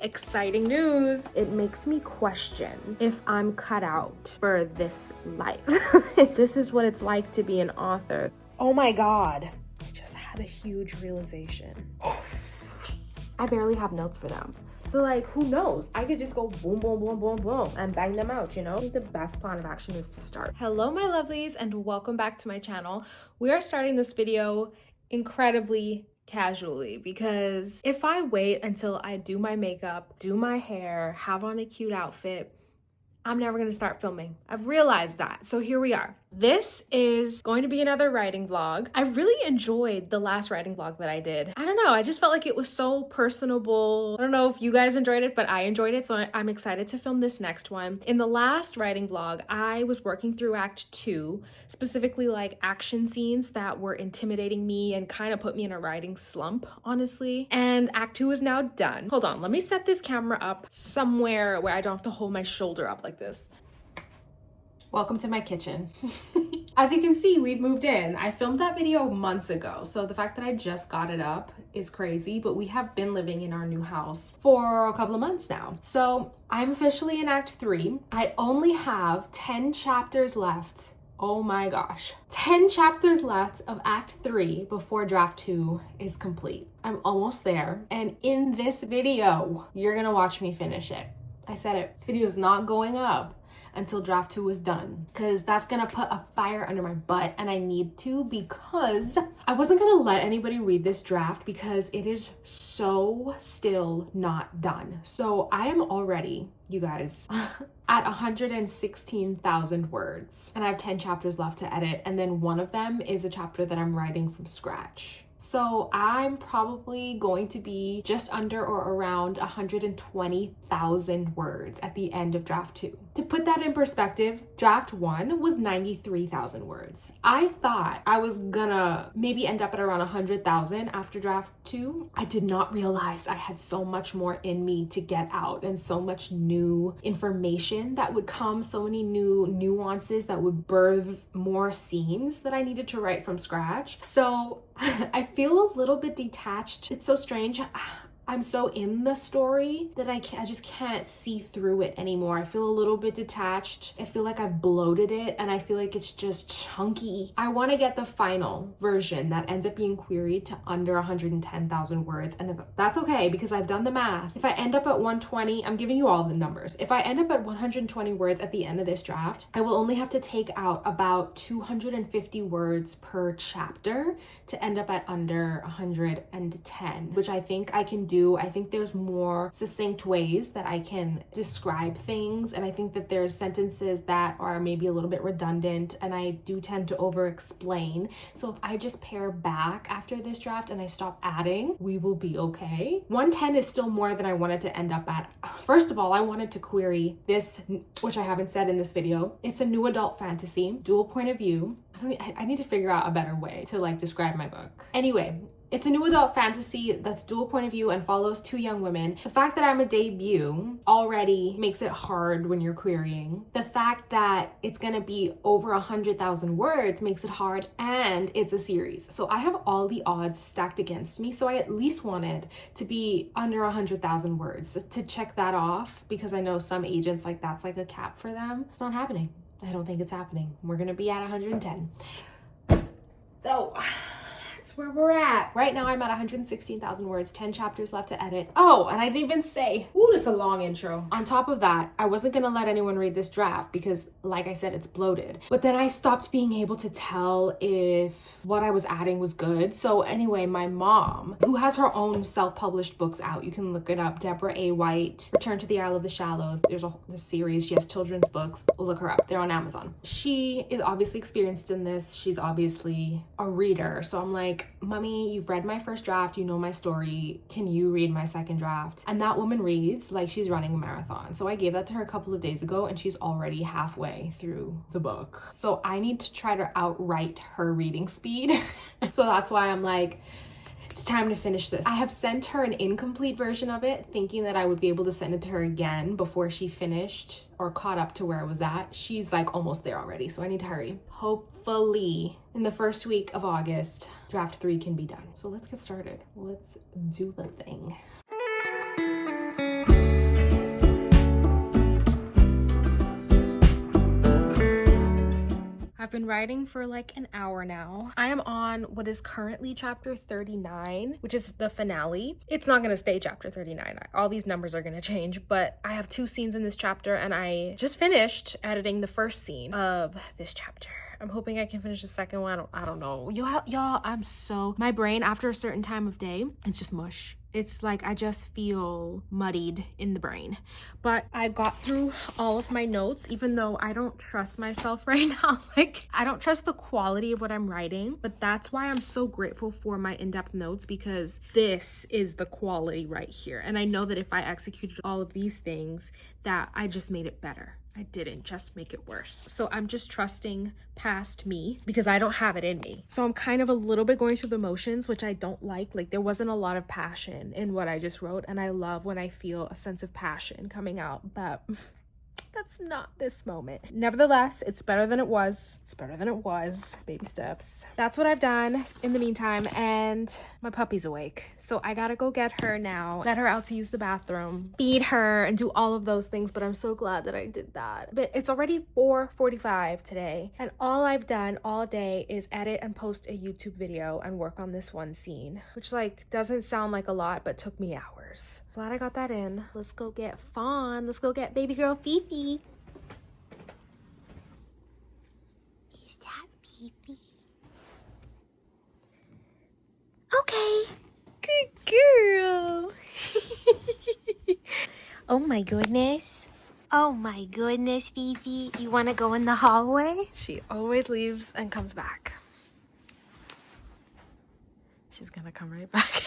Exciting news! It makes me question if I'm cut out for this life. This is what it's like to be an author. Oh my god. I just had a huge realization. I barely have notes for them. So like, who knows? I could just go boom, boom, boom, boom, boom, and bang them out, you know? I think the best plan of action is to start. Hello, my lovelies, and welcome back to my channel. We are starting this video incredibly casually because if I wait until I do my makeup, do my hair, have on a cute outfit, I'm never gonna start filming. I've realized that. So here we are. This is going to be another writing vlog. I really enjoyed the last writing vlog that I did. I don't know, I just felt like it was so personable. I don't know if you guys enjoyed it, but I enjoyed it, so I'm excited to film this next one. In the last writing vlog, I was working through Act 2, specifically like action scenes that were intimidating me and kind of put me in a writing slump, honestly. And Act 2 is now done. Hold on, let me set this camera up somewhere where I don't have to hold my shoulder up like this. Welcome to my kitchen. As you can see, we've moved in. I filmed that video months ago, so the fact that I just got it up is crazy, but we have been living in our new house for a couple of months now. So I'm officially in Act 3. I only have 10 chapters left. Oh my gosh. 10 chapters left of Act 3 before Draft 2 is complete. I'm almost there, and in this video, you're gonna watch me finish it. I said it. This video is not going up until Draft 2 is done, because that's gonna put a fire under my butt, and I need to, because I wasn't gonna let anybody read this draft because it is so still not done. So I am already, you guys, at 116,000 words, and I have 10 chapters left to edit, and then one of them is a chapter that I'm writing from scratch. So I'm probably going to be just under or around 120,000 words at the end of Draft 2. To put that in perspective, Draft 1 was 93,000 words. I thought I was gonna maybe end up at around 100,000 after Draft 2. I did not realize I had so much more in me to get out, and so much new information that would come, so many new nuances that would birth more scenes that I needed to write from scratch. So I feel a little bit detached. It's so strange. I'm so in the story that I just can't see through it anymore. I feel a little bit detached. I feel like I've bloated it, and I feel like it's just chunky. I want to get the final version that ends up being queried to under 110,000 words, and that's okay because I've done the math. If I end up at 120, I'm giving you all the numbers. If I end up at 120 words at the end of this draft, I will only have to take out about 250 words per chapter to end up at under 110, which I think I can do. I think there's more succinct ways that I can describe things, and I think that there's sentences that are maybe a little bit redundant, and I do tend to over explain. So if I just pare back after this draft and I stop adding, we will be okay. 110 is still more than I wanted to end up at. First of all, I wanted to query this, which I haven't said in this video. It's a new adult fantasy, dual point of view. I need to figure out a better way to like describe my book. Anyway, it's a new adult fantasy that's dual point of view and follows two young women. The fact that I'm a debut already makes it hard when you're querying. The fact that it's gonna be over 100,000 words makes it hard, and it's a series. So I have all the odds stacked against me. So I at least wanted to be under 100,000 words to check that off, because I know some agents, like, that's like a cap for them. It's not happening. I don't think it's happening. We're gonna be at 110. So that's where we're at. Right now I'm at 116,000 words, 10 chapters left to edit. Oh, and I didn't even say, ooh, this is a long intro. On top of that, I wasn't gonna let anyone read this draft because, like I said, it's bloated. But then I stopped being able to tell if what I was adding was good. So anyway, my mom, who has her own self-published books out, you can look it up, Deborah A. White, Return to the Isle of the Shallows. There's a series, she has children's books. Look her up, they're on Amazon. She is obviously experienced in this. She's obviously a reader. So I'm like, Mommy, you've read my first draft, you know my story, can you read my second draft? And that woman reads like she's running a marathon. So I gave that to her a couple of days ago, and she's already halfway through the book. So I need to try to outright her reading speed. So that's why I'm like, it's time to finish this. I have sent her an incomplete version of it, thinking that I would be able to send it to her again before she finished or caught up to where I was at. She's like almost there already, so I need to hurry. Hopefully in the first week of August, draft 3 can be done. So let's get started. Let's do the thing. I've been writing for like an hour now. I am on what is currently chapter 39, which is the finale. It's not gonna stay chapter 39. All these numbers are gonna change, but I have 2 scenes in this chapter and I just finished editing the first scene of this chapter. I'm hoping I can finish the second one. I don't know. Y'all, I'm so... My brain, after a certain time of day, it's just mush. It's like I just feel muddied in the brain. But I got through all of my notes, even though I don't trust myself right now. Like, I don't trust the quality of what I'm writing, but that's why I'm so grateful for my in-depth notes, because this is the quality right here. And I know that if I executed all of these things, that I just made it better. I didn't just make it worse. So I'm just trusting past me because I don't have it in me. So I'm kind of a little bit going through the motions, which I don't like. Like, there wasn't a lot of passion in what I just wrote, and I love when I feel a sense of passion coming out, but that's not this moment. Nevertheless, it's better than it was. It's better than it was. Baby steps. That's what I've done in the meantime, and my puppy's awake. So I gotta go get her now, let her out to use the bathroom, feed her, and do all of those things, but I'm so glad that I did that. But it's already 4:45 today, and all I've done all day is edit and post a YouTube video and work on this one scene, which like doesn't sound like a lot, but took me hours. Glad I got that in. Let's go get Fawn. Let's go get baby girl Fifi. Is that Fifi? Okay. Good girl. Oh my goodness. Oh my goodness, Fifi. You want to go in the hallway? She always leaves and comes back. She's gonna come right back.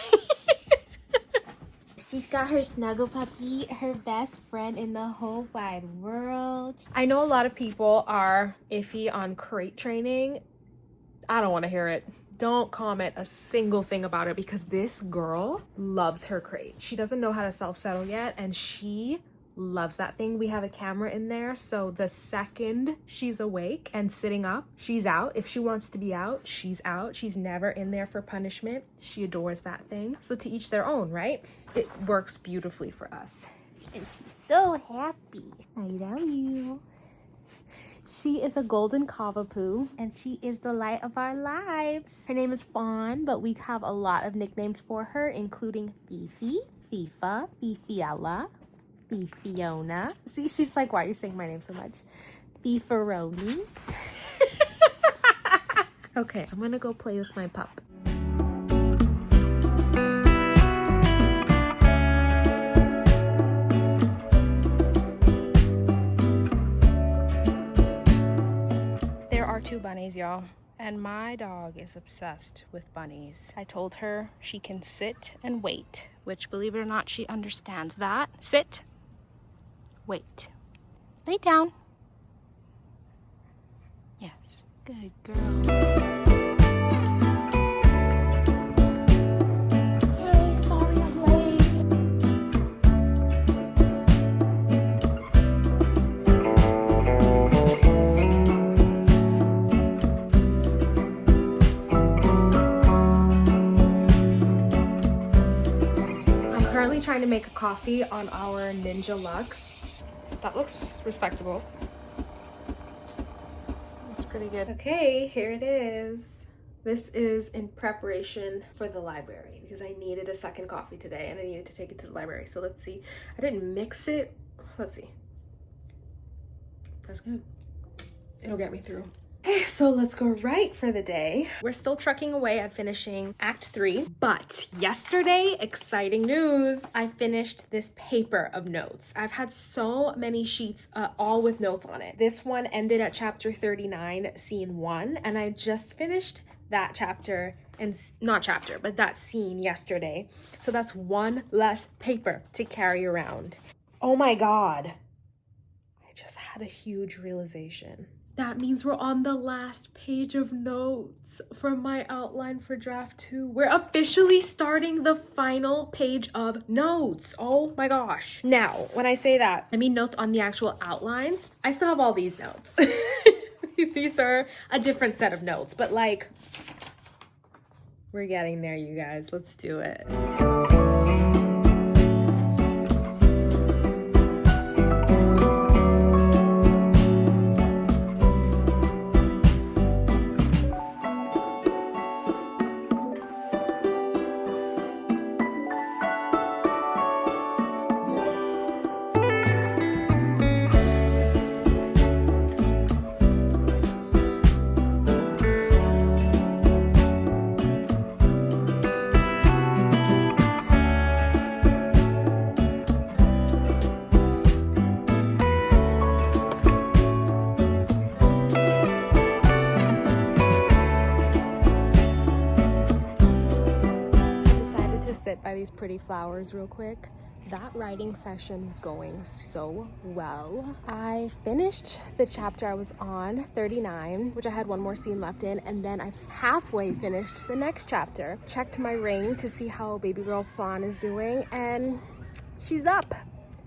She's got her snuggle puppy, her best friend in the whole wide world. I know a lot of people are iffy on crate training. I don't want to hear it. Don't comment a single thing about it, because this girl loves her crate. She doesn't know how to self-settle yet, and she loves that thing. We have a camera in there, so the second she's awake and sitting up, she's out. If she wants to be out, she's out. She's never in there for punishment. She adores that thing. So to each their own, right? It works beautifully for us. And she's so happy. I love you. She is a golden cavapoo, and she is the light of our lives. Her name is Fawn, but we have a lot of nicknames for her, including Fifi, Fifa, Fifiella, Fiona. See, she's like, why are you saying my name so much? Beefaroni. Okay, I'm gonna go play with my pup. There are 2 bunnies, y'all. And my dog is obsessed with bunnies. I told her she can sit and wait, which, believe it or not, she understands that. Sit. Wait. Lay down. Yes. Good girl. Hey, sorry I'm late. I'm currently trying to make a coffee on our Ninja Luxe. That looks respectable. That's pretty good. Okay, here it is. This is in preparation for the library, because I needed a second coffee today and I needed to take it to the library. So let's see. I didn't mix it. Let's see. That's good. It'll get me through. Okay, so let's go right for the day. We're still trucking away at finishing Act 3, but yesterday, exciting news, I finished this paper of notes. I've had so many sheets, all with notes on it. This one ended at chapter 39, scene 1, and I just finished that chapter, and not chapter, but that scene yesterday. So that's one less paper to carry around. Oh my God. I just had a huge realization. That means we're on the last page of notes from my outline for draft 2. We're officially starting the final page of notes. Oh my gosh. Now, when I say that, I mean notes on the actual outlines. I still have all these notes. These are a different set of notes, but like, we're getting there, you guys. Let's do it. by these pretty flowers real quick. That writing session is going so well. I finished the chapter I was on, 39, which I had one more scene left in, and then I halfway finished the next chapter. Checked my ring to see how baby girl Fawn is doing, and she's up.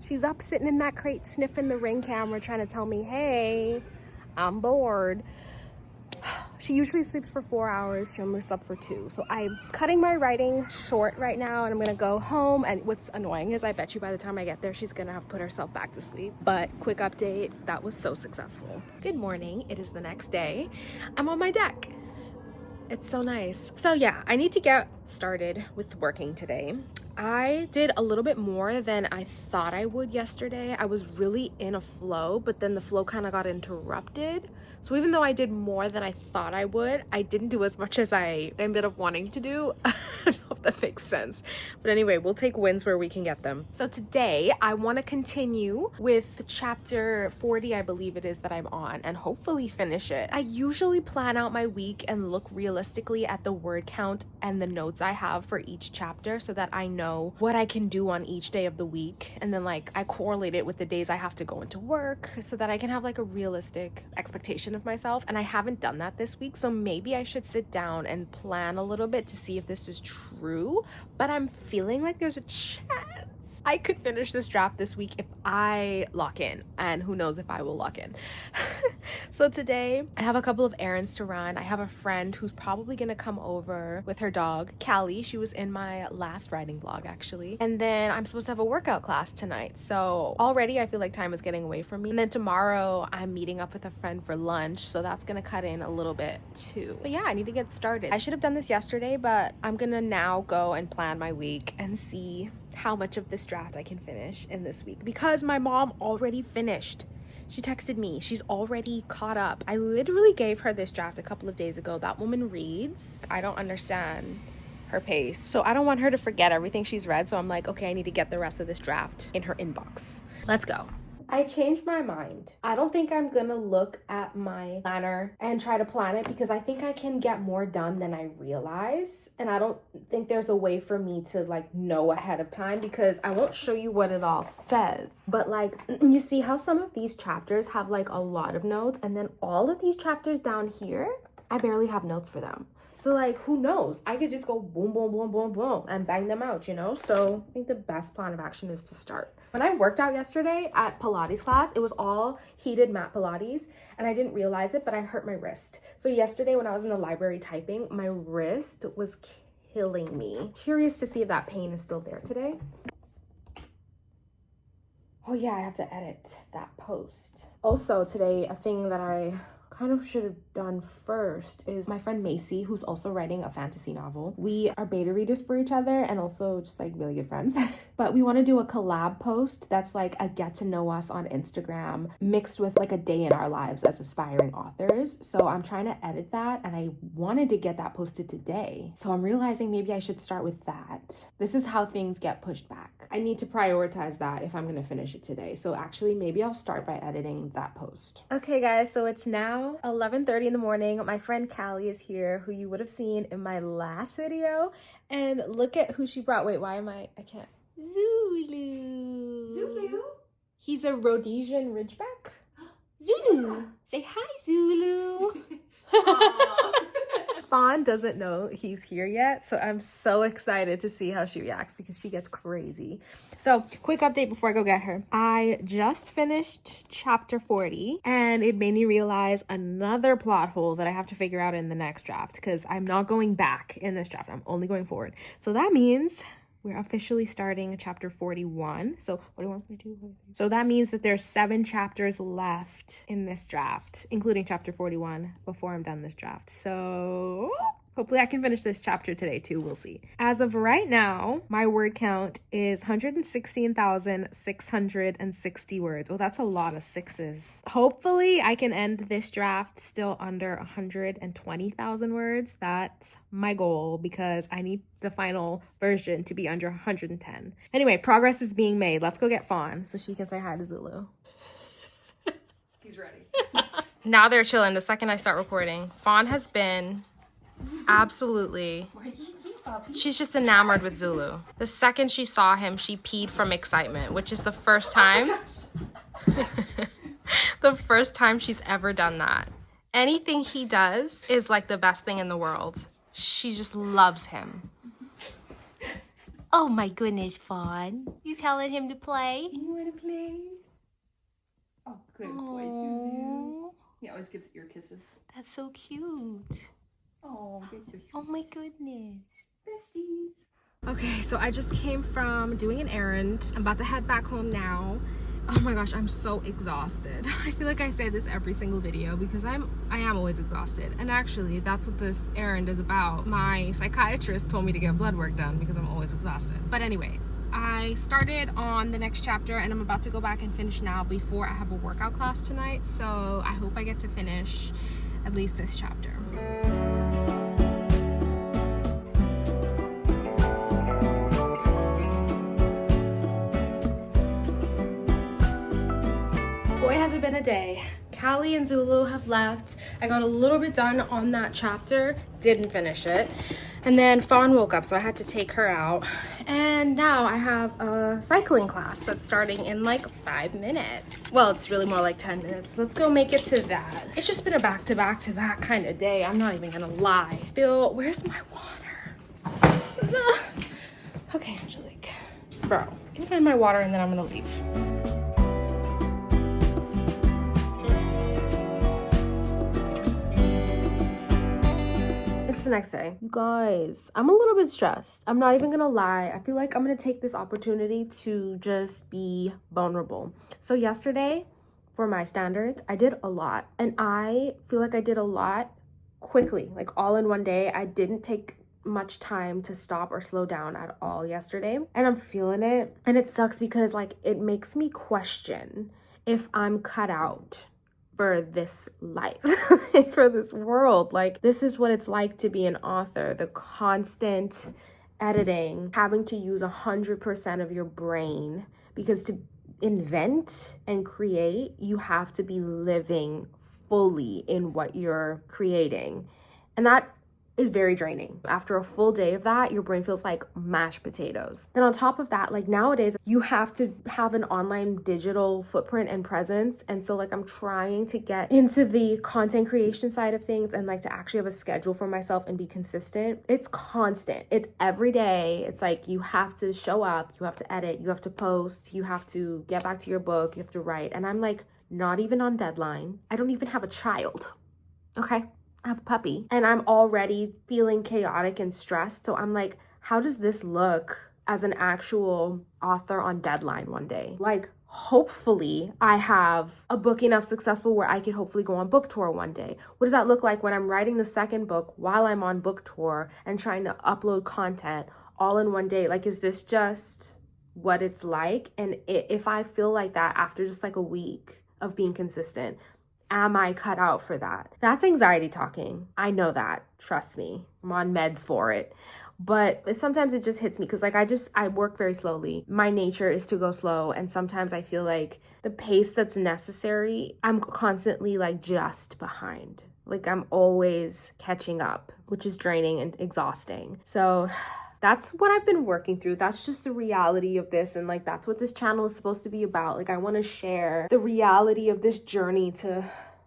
She's up sitting in that crate sniffing the ring camera trying to tell me, hey, I'm bored. She usually sleeps for 4 hours. She only slept for 2. So I'm cutting my writing short right now, and I'm gonna go home. And what's annoying is I bet you by the time I get there, she's gonna have put herself back to sleep. But quick update, that was so successful. Good morning, it is the next day. I'm on my deck. It's so nice. So yeah, I need to get started with working today. I did a little bit more than I thought I would yesterday. I was really in a flow, but then the flow kind of got interrupted. So even though I did more than I thought I would, I didn't do as much as I ended up wanting to do. I don't know if that makes sense. But anyway, we'll take wins where we can get them. So today I want to continue with chapter 40, I believe it is, that I'm on, and hopefully finish it. I usually plan out my week and look realistically at the word count and the notes I have for each chapter so that I know what I can do on each day of the week. And then like I correlate it with the days I have to go into work so that I can have like a realistic expectation of myself. And I haven't done that this week, so maybe I should sit down and plan a little bit to see if this is true. But I'm feeling like there's a chance I could finish this draft this week if I lock in, and who knows if I will lock in. So today I have a couple of errands to run. I have a friend who's probably gonna come over with her dog, Callie. She was in my last writing vlog actually. And then I'm supposed to have a workout class tonight. So already I feel like time is getting away from me. And then tomorrow I'm meeting up with a friend for lunch. So that's gonna cut in a little bit too. But yeah, I need to get started. I should have done this yesterday, but I'm gonna now go and plan my week and see how much of this draft I can finish in this week, because my mom already finished. She texted me, she's already caught up. I literally gave her this draft a couple of days ago. That woman reads. I don't understand her pace. So I don't want her to forget everything she's read. So I'm like, okay, I need to get the rest of this draft in her inbox. Let's go. I changed my mind. I don't think I'm gonna look at my planner and try to plan it, because I think I can get more done than I realize. And I don't think there's a way for me to like know ahead of time, because I won't show you what it all says. But like, you see how some of these chapters have like a lot of notes, and then all of these chapters down here, I barely have notes for them. So like, who knows? I could just go boom, boom, boom, boom, boom, and bang them out, you know? So I think the best plan of action is to start. When I worked out yesterday at Pilates class, it was all heated mat Pilates, and I didn't realize it, but I hurt my wrist. So yesterday when I was in the library typing, my wrist was killing me. Curious to see if that pain is still there today. Oh yeah, I have to edit that post. Also today, a thing that I kind of should have done first is my friend Macy, who's also writing a fantasy novel. We are beta readers for each other and also just like really good friends. But we want to do a collab post that's like a get to know us on Instagram mixed with like a day in our lives as aspiring authors. So I'm trying to edit that, and I wanted to get that posted today. So I'm realizing maybe I should start with that. This is how things get pushed back. I need to prioritize that if I'm going to finish it today. So actually maybe I'll start by editing that post. Okay guys, so it's now 11:30 in the morning. My friend Callie is here, who you would have seen in my last video. And look at who she brought. Wait, why am I can't. Zulu. Zulu? He's a Rhodesian Ridgeback. Zulu. Say hi, Zulu. Fawn doesn't know he's here yet, so I'm so excited to see how she reacts, because she gets crazy. So quick update before I go get her. I just finished chapter 40, and it made me realize another plot hole that I have to figure out in the next draft, because I'm not going back in this draft. I'm only going forward. So that means we're officially starting chapter 41. So 41, 42, 43. So that means that there's 7 chapters left in this draft, including chapter 41, before I'm done this draft. So hopefully I can finish this chapter today too. We'll see. As of right now, my word count is 116,660 words. Oh, that's a lot of sixes. Hopefully I can end this draft still under 120,000 words. That's my goal, because I need the final version to be under 110. Anyway, progress is being made. Let's go get Fawn so she can say hi to Zulu. He's ready. Now they're chilling the second I start recording. Fawn has been absolutely She's just enamored with Zulu. The second she saw him, she peed from excitement, which is the first time. The first time she's ever done that. Anything he does is like the best thing in the world. She just loves him. Oh my goodness, Fawn. You telling him to play? You want to play? Oh, good boy, Suzu. He always gives ear kisses. That's so cute. Oh, that's so sweet. Oh my goodness. Besties. Okay, so I just came from doing an errand. I'm about to head back home now. Oh my gosh, I'm so exhausted. I feel like I say this every single video because I am always exhausted. And actually, that's what this errand is about. My psychiatrist told me to get blood work done because I'm always exhausted. But anyway, I started on the next chapter and I'm about to go back and finish now before I have a workout class tonight. So I hope I get to finish at least this chapter. Boy, has it been a day. Callie and Zulu have left. I got a little bit done on that chapter, didn't finish it. And then Fawn woke up, so I had to take her out. And now I have a cycling class that's starting in like 5 minutes. Well, it's really more like 10 minutes. Let's go make it to that. It's just been a back-to-back-to-back kind of day. I'm not even gonna lie. Bill, where's my water? Okay, Angelique. Bro, can you find my water and then I'm gonna leave. The next day. You guys, I'm a little bit stressed. I'm not even gonna lie. I feel like I'm gonna take this opportunity to just be vulnerable. So yesterday, for my standards, I did a lot. And I feel like I did a lot quickly, like all in one day. I didn't take much time to stop or slow down at all yesterday. And I'm feeling it. And it sucks because like it makes me question if I'm cut out for this life, for this world. Like, this is what it's like to be an author. The constant editing, having to use 100% of your brain, because to invent and create, you have to be living fully in what you're creating. And that is very draining. After a full day of that, your brain feels like mashed potatoes. And on top of that, like nowadays, you have to have an online digital footprint and presence. And so like I'm trying to get into the content creation side of things and like to actually have a schedule for myself and be consistent. It's constant. It's every day. It's like you have to show up, you have to edit, you have to post, you have to get back to your book, you have to write. And I'm like not even on deadline. I don't even have a child. Okay? I have a puppy and I'm already feeling chaotic and stressed. So I'm like, how does this look as an actual author on deadline one day? Like, hopefully I have a book enough successful where I could hopefully go on book tour one day. What does that look like when I'm writing the second book while I'm on book tour and trying to upload content all in one day? Like, is this just what it's like? And if I feel like that after just like a week of being consistent, am I cut out for that? That's anxiety talking. I know that. Trust me. I'm on meds for it. But sometimes it just hits me because like I work very slowly. My nature is to go slow. And sometimes I feel like the pace that's necessary, I'm constantly like just behind. Like I'm always catching up, which is draining and exhausting. So that's what I've been working through. That's just the reality of this. And like, that's what this channel is supposed to be about. Like, I want to share the reality of this journey to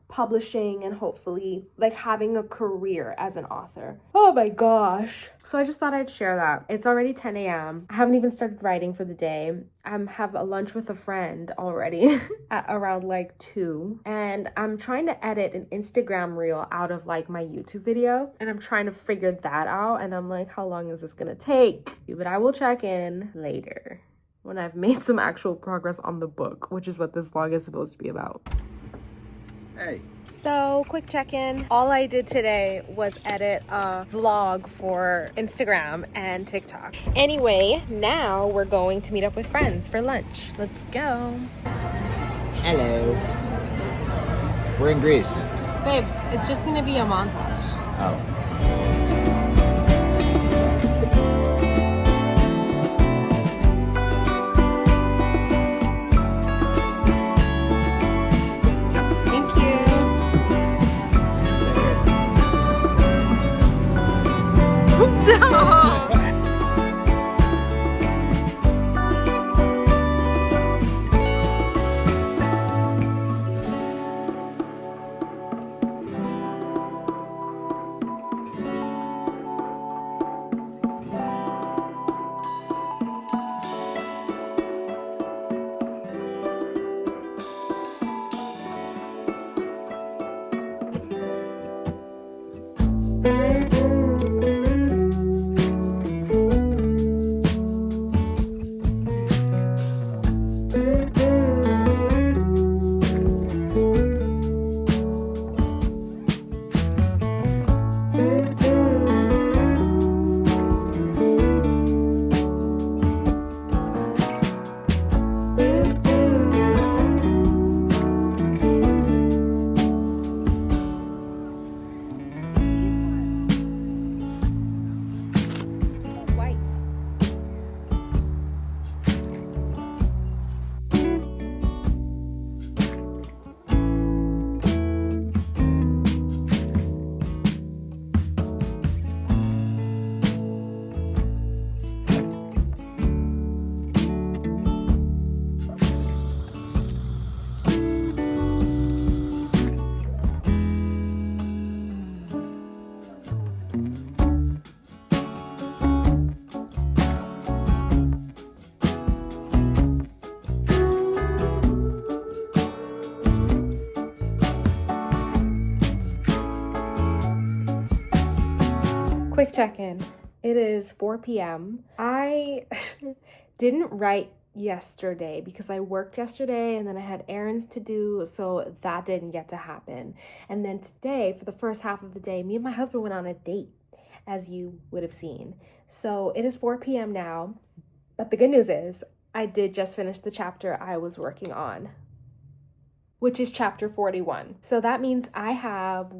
publishing and hopefully like having a career as an author. Oh my gosh. So I just thought I'd share that. It's already 10 a.m. I haven't even started writing for the day. I have a lunch with a friend already at around like 2. And I'm trying to edit an Instagram reel out of like my YouTube video. And I'm trying to figure that out. And I'm like, how long is this gonna take? But I will check in later when I've made some actual progress on the book, which is what this vlog is supposed to be about. Hey. So, quick check-in. All I did today was edit a vlog for Instagram and TikTok. Anyway, now we're going to meet up with friends for lunch. Let's go. Hello. We're in Greece. Babe, it's just gonna be a montage. Oh. No! quick check-in. It is 4 p.m. I didn't write yesterday because I worked yesterday and then I had errands to do, so that didn't get to happen. And then today, for the first half of the day, me and my husband went on a date, as you would have seen. So it is 4 p.m. now, but the good news is I did just finish the chapter I was working on, which is chapter 41. So that means I have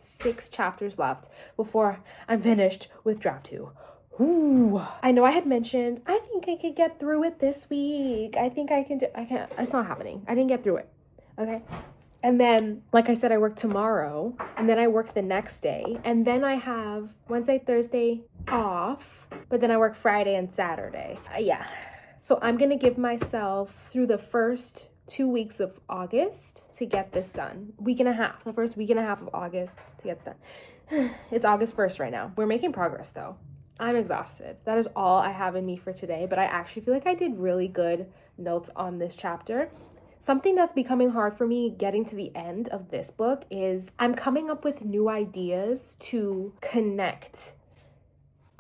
6 chapters left before I'm finished with draft 2. Ooh. I know I had mentioned, I think I could get through it this week. I can't, it's not happening. I didn't get through it, okay? And then, like I said, I work tomorrow, and then I work the next day, and then I have Wednesday, Thursday off, but then I work Friday and Saturday. Yeah. So I'm gonna give myself through the first 2 weeks of August to get this done. The first week and a half of August to get this done. It's August 1st right now. We're making progress though. I'm exhausted. That is all I have in me for today, but I actually feel like I did really good notes on this chapter. Something that's becoming hard for me getting to the end of this book is I'm coming up with new ideas to connect.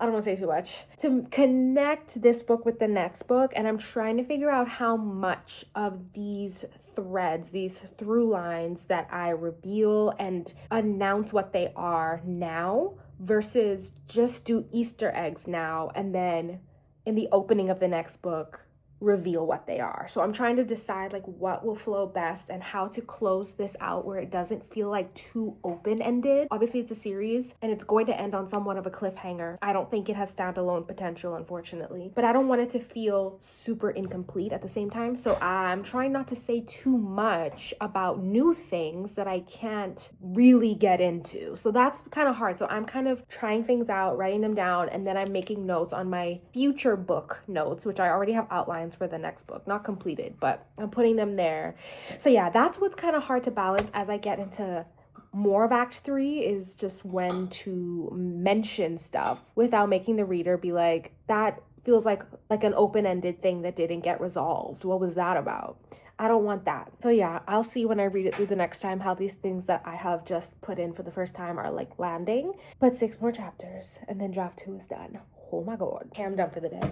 I don't want to say too much. To connect this book with the next book, and I'm trying to figure out how much of these threads, these through lines that I reveal and announce what they are now versus just do Easter eggs now and then in the opening of the next book reveal what they are. So I'm trying to decide like what will flow best and how to close this out where it doesn't feel like too open-ended. Obviously it's a series and it's going to end on somewhat of a cliffhanger. I don't think it has standalone potential, unfortunately, but I don't want it to feel super incomplete at the same time. So I'm trying not to say too much about new things that I can't really get into. So that's kind of hard. So I'm kind of trying things out, writing them down, and then I'm making notes on my future book notes, which I already have outlines for the next book, not completed, but I'm putting them there. So yeah, that's what's kind of hard to balance as I get into more of Act 3, is just when to mention stuff without making the reader be like, that feels like an open-ended thing that didn't get resolved. What was that about? I don't want that. So yeah, I'll see when I read it through the next time how these things that I have just put in for the first time are like landing. But 6 more chapters and then draft 2 is done. Oh my God. Okay, I'm done for the day.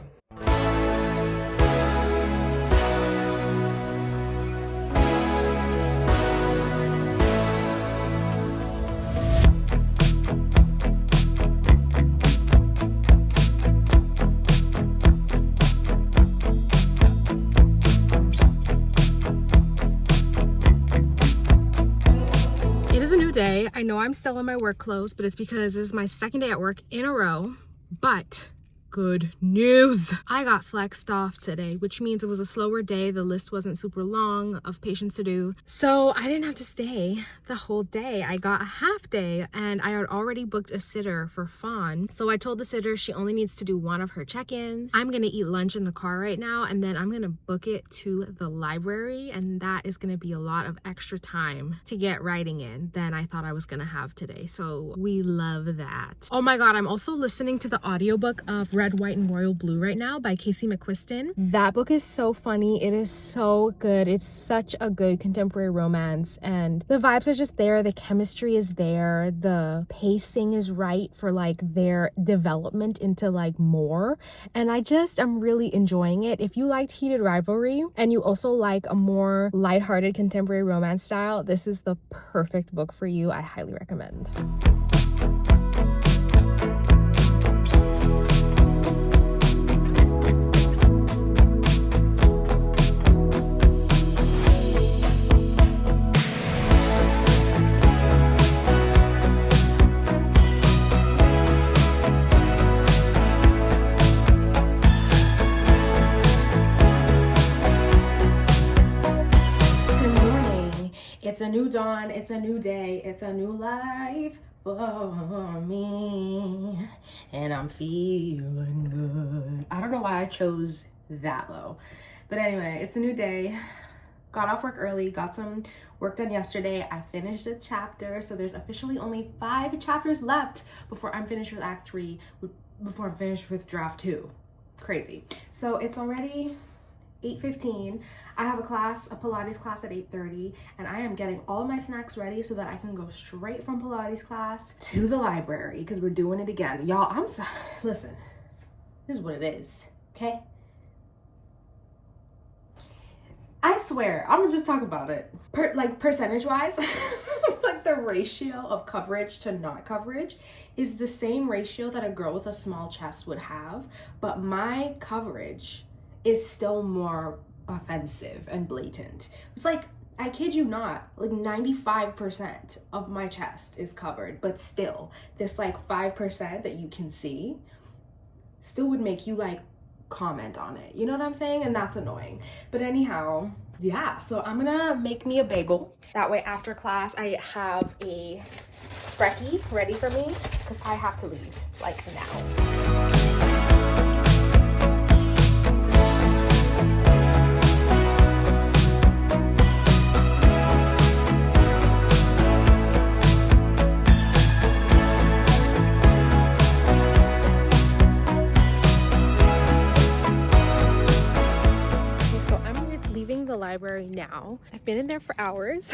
Day. I know I'm still in my work clothes, but it's because this is my second day at work in a row. But good news, I got flexed off today, which means it was a slower day. The list wasn't super long of patients to do, so I didn't have to stay the whole day. I got a half day, and I had already booked a sitter for Fawn, so I told the sitter she only needs to do 1 of her check-ins. I'm gonna eat lunch in the car right now, and then I'm gonna book it to the library, and that is gonna be a lot of extra time to get writing in than I thought I was gonna have today, so we love that. Oh my God, I'm also listening to the audiobook of Red, White, and Royal Blue right now by Casey McQuiston. That book is so funny. It is so good. It's such a good contemporary romance, and the vibes are just there. The chemistry is there. The pacing is right for like their development into like more, and I'm really enjoying it. If you liked Heated Rivalry and you also like a more lighthearted contemporary romance style, this is the perfect book for you. I highly recommend. It's a new dawn, it's a new day, it's a new life for me, and I'm feeling good. I don't know why I chose that low, but anyway, it's a new day. Got off work early, got some work done yesterday. I finished a chapter, so there's officially only 5 chapters left before I'm finished with Act 3, before I'm finished with Draft 2. Crazy. So it's already 8:15. I have a Pilates class at 8:30, and I am getting all of my snacks ready so that I can go straight from Pilates class to the library because we're doing it again. Y'all, listen, this is what it is, okay? I swear, I'm gonna just talk about it. Percentage-wise, like the ratio of coverage to not coverage is the same ratio that a girl with a small chest would have, but my coverage is still more offensive and blatant. It's like, I kid you not, like 95% of my chest is covered, but still, this like 5% that you can see still would make you like comment on it. You know what I'm saying? And that's annoying. But anyhow, yeah, so I'm gonna make me a bagel. That way after class, I have a brekkie ready for me because I have to leave like now. The library now. I've been in there for hours,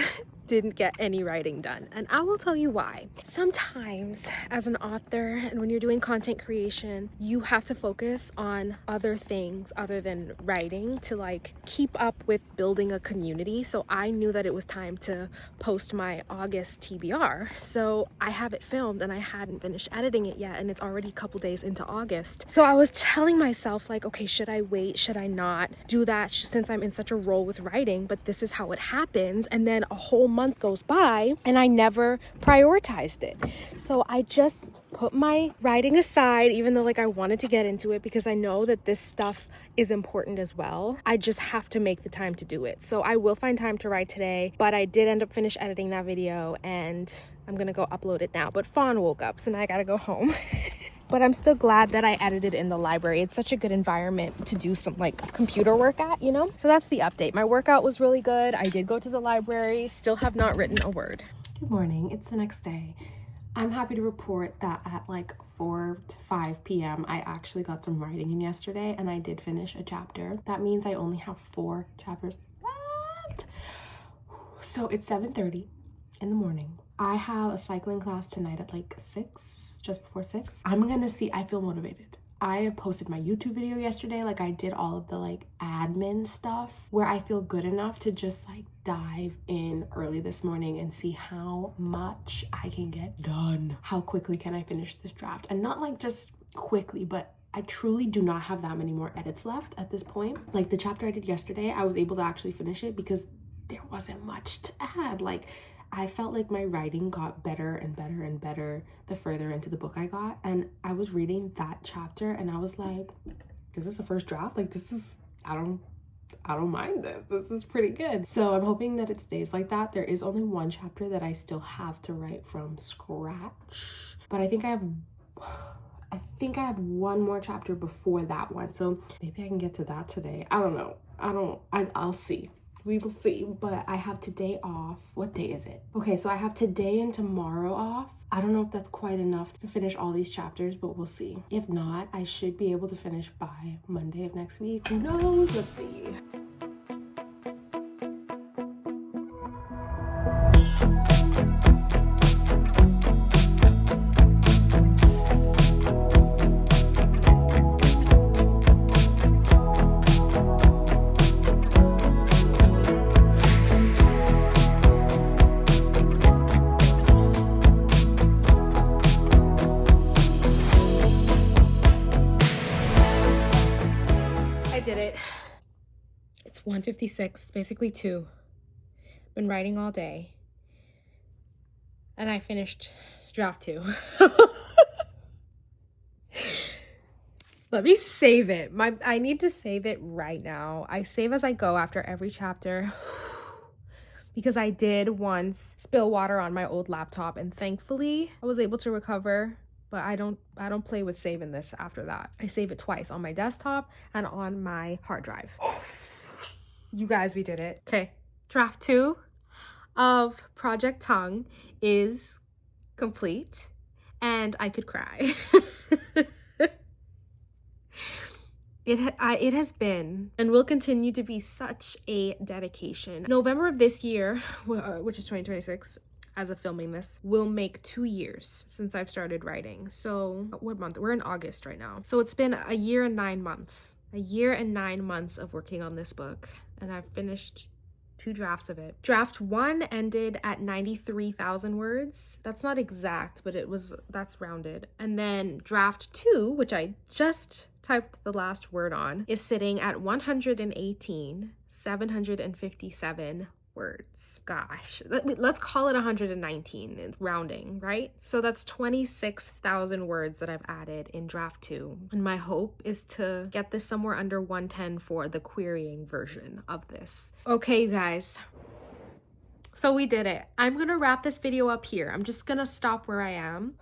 didn't get any writing done, and I will tell you why. Sometimes as an author and when you're doing content creation, you have to focus on other things other than writing to like keep up with building a community. So I knew that it was time to post my August TBR. So I have it filmed and I hadn't finished editing it yet, and it's already a couple days into August. So I was telling myself like, okay, should I wait? Should I not do that since I'm in such a role with writing? But this is how it happens. And then a whole month goes by and I never prioritized it. So I just put my writing aside, even though like I wanted to get into it because I know that this stuff is important as well. I just have to make the time to do it. So I will find time to write today, but I did end up finish editing that video and I'm gonna go upload it now. But Fawn woke up, so now I gotta go home. But I'm still glad that I edited in the library. It's such a good environment to do some like computer work at, you know? So that's the update. My workout was really good. I did go to the library, still have not written a word. Good morning, it's the next day. I'm happy to report that at like 4 to 5 p.m. I actually got some writing in yesterday and I did finish a chapter. That means I only have 4 chapters left. So it's 7:30 in the morning. I have a cycling class tonight at like 6, just before 6. I'm gonna see, I feel motivated. I posted my YouTube video yesterday, like I did all of the like admin stuff where I feel good enough to just like dive in early this morning and see how much I can get done. How quickly can I finish this draft? And not like just quickly, but I truly do not have that many more edits left at this point. Like the chapter I did yesterday, I was able to actually finish it because there wasn't much to add. Like I felt like my writing got better and better and better the further into the book I got. And I was reading that chapter and I was like, is this a first draft? Like this is, I don't mind this. This is pretty good. So I'm hoping that it stays like that. There is only one chapter that I still have to write from scratch, but I think I have one more chapter before that one. So maybe I can get to that today. I don't know. I'll see. We will see, but I have today off. What day is it? Okay, so I have today and tomorrow off. I don't know if that's quite enough to finish all these chapters, but we'll see. If not, I should be able to finish by Monday of next week. Who knows? Let's see. Did it. It's 1:56, basically 2. Been writing all day. And I finished draft 2. Let me save it. I need to save it right now. I save as I go after every chapter. Because I did once spill water on my old laptop and thankfully I was able to recover. But I don't play with saving this after that. I save it twice, on my desktop and on my hard drive. You guys, we did it. Okay, draft 2 of Project Tongue is complete and I could cry. It has been and will continue to be such a dedication. November of this year, which is 2026, as of filming this, will make 2 years since I've started writing. So what month? We're in August right now. So it's been a year and 9 months. A year and 9 months of working on this book, and I've finished 2 drafts of it. Draft 1 ended at 93,000 words. That's not exact, but that's rounded. And then draft 2, which I just typed the last word on, is sitting at 118,757 words. Gosh, let's call it 119 rounding, right? So that's 26,000 words that I've added in draft 2. And my hope is to get this somewhere under 110 for the querying version of this. Okay, guys. So we did it. I'm gonna wrap this video up here. I'm just gonna stop where I am.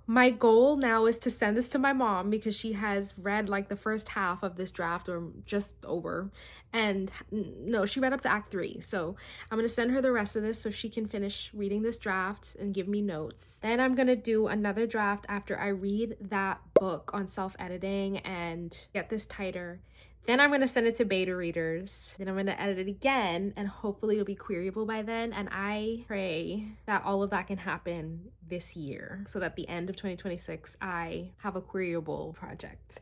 My goal now is to send this to my mom because she has read like the first half of this draft, or just over. And no, she read up to Act 3. So I'm going to send her the rest of this so she can finish reading this draft and give me notes. Then I'm going to do another draft after I read that book on self-editing and get this tighter. Then I'm going to send it to beta readers. Then I'm going to edit it again, and hopefully it'll be queryable by then. And I pray that all of that can happen this year, so that at the end of 2026, I have a queryable project.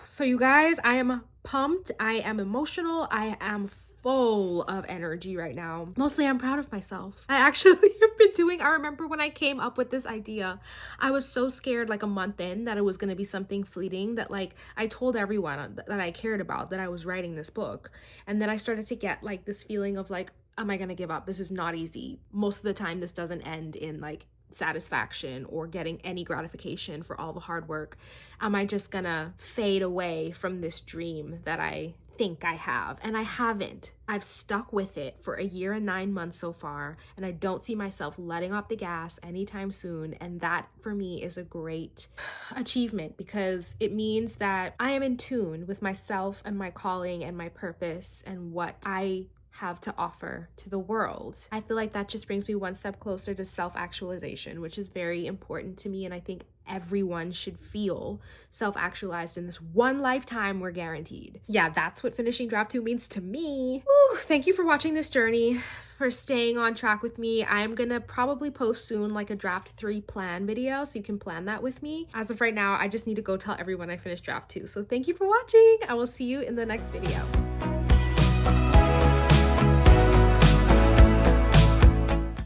So you guys, I am pumped. I am emotional. I am full of energy right now. Mostly I'm proud of myself. I actually have been I remember when I came up with this idea, I was so scared like a month in that it was going to be something fleeting, that like I told everyone that I cared about that I was writing this book. And then I started to get like this feeling of like, am I going to give up? This is not easy. Most of the time this doesn't end in like satisfaction or getting any gratification for all the hard work. Am I just gonna fade away from this dream that I think I have? And I haven't. I've stuck with it for a year and 9 months so far, and I don't see myself letting off the gas anytime soon. And that for me is a great achievement, because it means that I am in tune with myself and my calling and my purpose and what I have to offer to the world. I feel like that just brings me one step closer to self-actualization, which is very important to me, and I think everyone should feel self-actualized in this one lifetime we're guaranteed. Yeah, that's what finishing draft 2 means to me. Woo, thank you for watching this journey, for staying on track with me. I'm gonna probably post soon like a draft 3 plan video, so you can plan that with me. As of right now, I just need to go tell everyone I finished draft 2. So thank you for watching. I will see you in the next video.